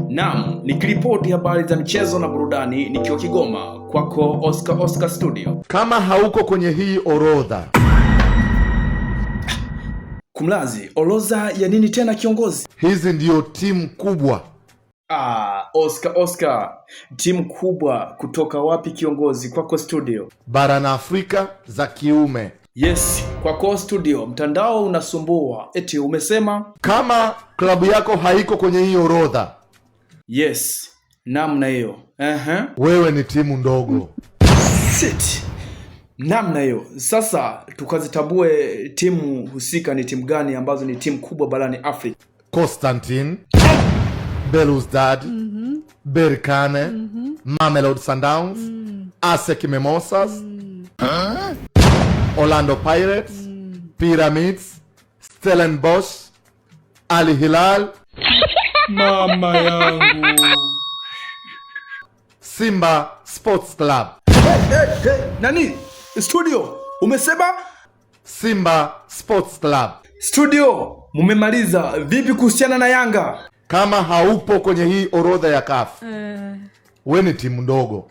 Naam, nikiripoti habari za michezo na burudani nikiwa Kigoma, kwako Oscar Studio. Kama hauko kwenye hii orodha. Kumlazi, orodha ya nini tena kiongozi? Hizi ndio timu kubwa. Oscar, timu kubwa kutoka wapi kiongozi? Kwako studio. Barani Afrika za kiume. Yes, kwako studio. Mtandao unasumbua. Eti umesema? Kama klabu yako haiko kwenye hii orodha. Yes, namna hiyo. Wewe ni timu ndogo. Sit. Namna hiyo. Sasa tukazitambue timu husika ni timu gani ambazo ni timu kubwa barani Afrika. Constantine, Belouizdad, Berkane, Mamelodi Sundowns, ASEC Mimosas, Orlando Pirates, Pyramids, Stellenbosch, Al Hilal, Mama yangu, Simba Sports Club. Hey, nani? Studio, umesema? Simba Sports Club. Studio, mumemaliza. Vipi kuhusiana na Yanga? Kama haupo kwenye hii orodha ya CAF, wewe ni timu ndogo.